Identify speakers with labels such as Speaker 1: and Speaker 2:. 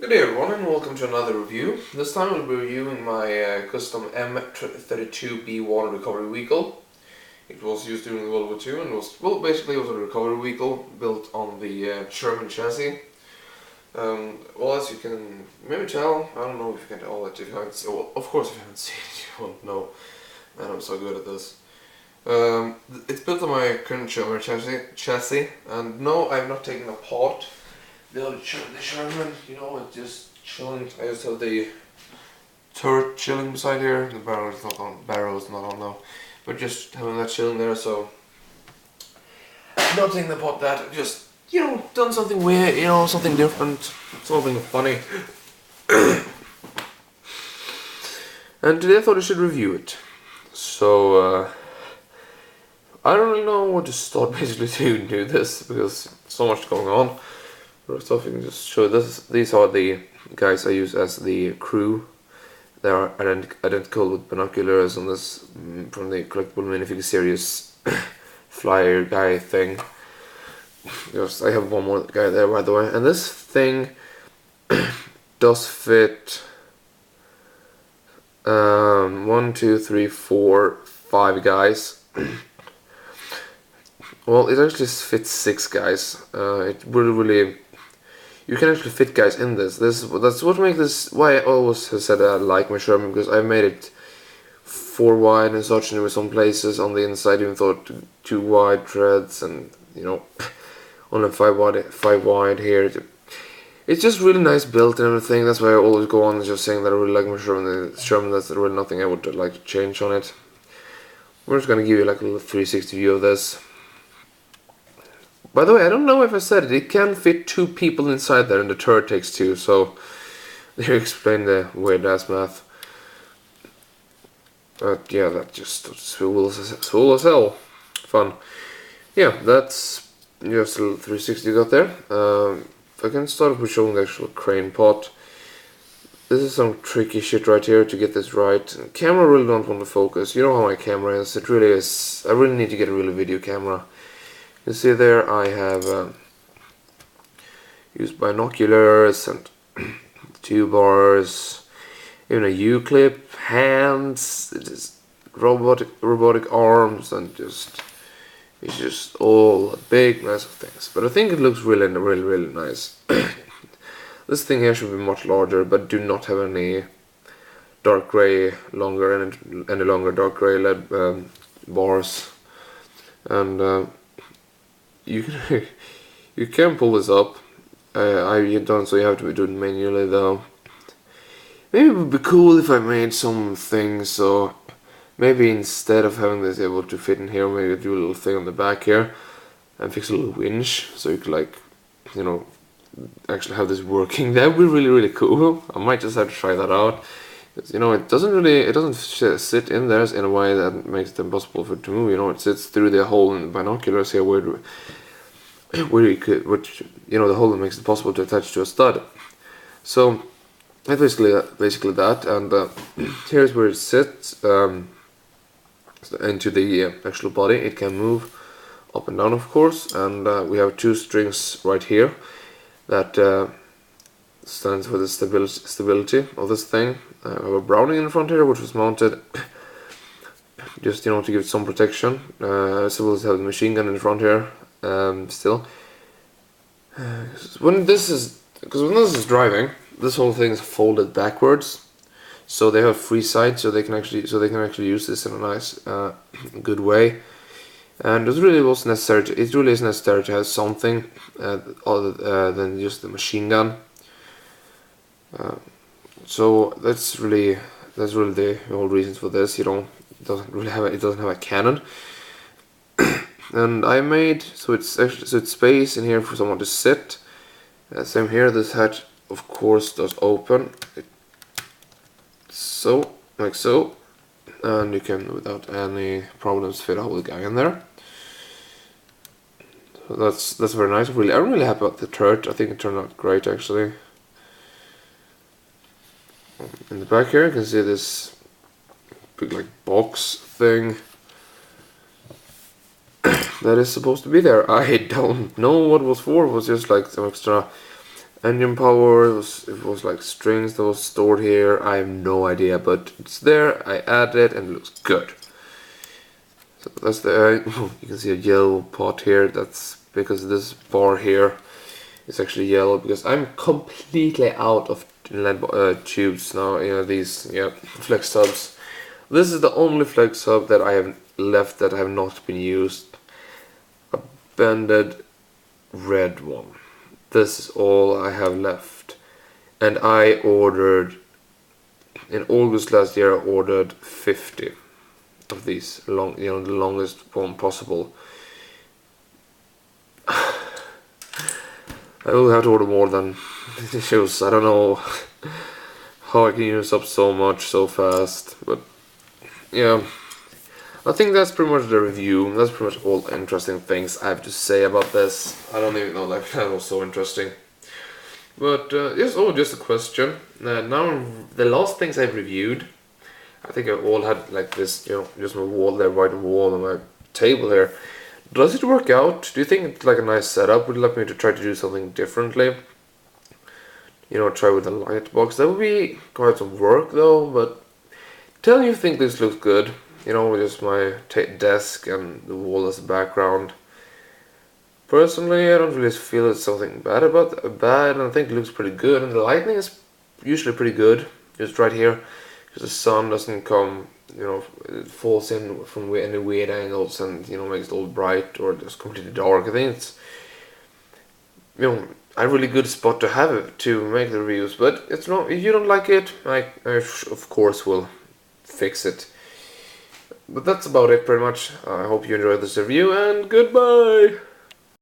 Speaker 1: Good day everyone and welcome to another review. This time we'll be reviewing my custom M32B1 Recovery vehicle. It was used during World War II and basically it was a recovery vehicle built on the Sherman chassis. Well, as you can maybe tell, I don't know if you can tell it if you haven't seen, well, of course if you haven't seen it you won't know. Man, I'm so good at this. It's built on my current Sherman chassis, and no, I'm not taking apart the Sherman, you know, it's just chilling. I just have the turret chilling beside here. The barrel is not on now, but just having that chilling there. So not taking apart that, just done something weird, something different, something funny. And today I thought I should review it. So I don't really know what to start basically to do this because so much going on. First off, you can just show this. These are the guys I use as the crew. They are identical with binoculars on this from the collectible minifigure series flyer guy thing. Yes, I have one more guy there by the way, and this thing does fit 1, 2, 3, 4, 5 guys. Well, it actually fits 6 guys. It really you can actually fit guys in this. That's what makes this why I always have said I like my Sherman, because I made it 4 wide and such, and there were some places on the inside even thought 2 wide treads, and only 5 wide here. It's just really nice built and everything. That's why I always go on just saying that I really like my Sherman. That's really nothing I would like to change on it. We're just gonna give you like a little 360 view of this. By the way, I don't know if I said it, it can fit 2 people inside there and the turret takes 2, so there you explain the weird ass math. But yeah, that just swole as hell. Fun. Yeah, that's just a little 360 you got there. I can start with showing the actual crane pot. This is some tricky shit right here to get this right. The camera really don't want to focus. You know how my camera is, it really is. I really need to get a real video camera. You see there I have used binoculars and 2 bars, even a U-clip, hands, just robotic arms, and it's just all a big mess of things. But I think it looks really nice. This thing here should be much larger, but do not have any dark gray any longer dark gray LED bars, and you can pull this up. I've done so you have to do it manually though. Maybe it would be cool if I made some things, so maybe instead of having this able to fit in here, maybe do a little thing on the back here and fix a little winch so you could actually have this working. That would be really cool. I might just have to try that out. It doesn't sit in there in a way that makes it impossible for it to move. It sits through the hole in the binoculars here, where you could, the hole that makes it possible to attach to a stud. So that's basically that, and here's where it sits into the actual body. It can move up and down, of course, and we have 2 strings right here that stands for the stability of this thing. I have a Browning in front here, which was mounted just to give it some protection. I suppose have the machine gun in front here still. When this is driving, this whole thing is folded backwards, so they have free sides, so they can actually use this in a nice, good way. And it really is necessary to have something other than just the machine gun. So that's really the whole reason for this. It doesn't have a cannon, and I made so it's space in here for someone to sit. Same here. This hatch, of course, does open. Like so, and you can without any problems fit a whole guy in there. So that's very nice. I'm really happy about the turret. I think it turned out great actually. In the back here you can see this big box thing that is supposed to be there. I don't know what it was for. It was just like some extra Engine power, it was like strings that was stored here. I have no idea, but it's there. I added it and it looks good. So that's the you can see a yellow pot here. That's because this bar here is actually yellow because I'm completely out of LED tubes now. You know, these flex hubs. This is the only flex hub that I have left that have not been used. A banded red one. This is all I have left. And I ordered, in August last year, I ordered 50 of these, the longest one possible. I will have to order more than shoes. I don't know how I can use up so much so fast, but yeah. I think that's pretty much the review. That's pretty much all interesting things I have to say about this. I don't even know, like, that was so interesting. But yes, just a question. Now, the last things I've reviewed, I think I all had like this, just my wall there, white wall on my table here. Does it work out? Do you think it's like a nice setup? Would you like me to try to do something differently? Try with a light box. That would be quite some work though, but tell me if you think this looks good. With just my desk and the wall as a background. Personally, I don't really feel it's something bad and I think it looks pretty good. And the lighting is usually pretty good, just right here, because the sun doesn't come, it falls in from any weird angles and makes it all bright or just completely dark. I think it's a really good spot to have it to make the reviews. But it's not. If you don't like it, I of course will fix it. But that's about it pretty much. I hope you enjoyed this review and goodbye!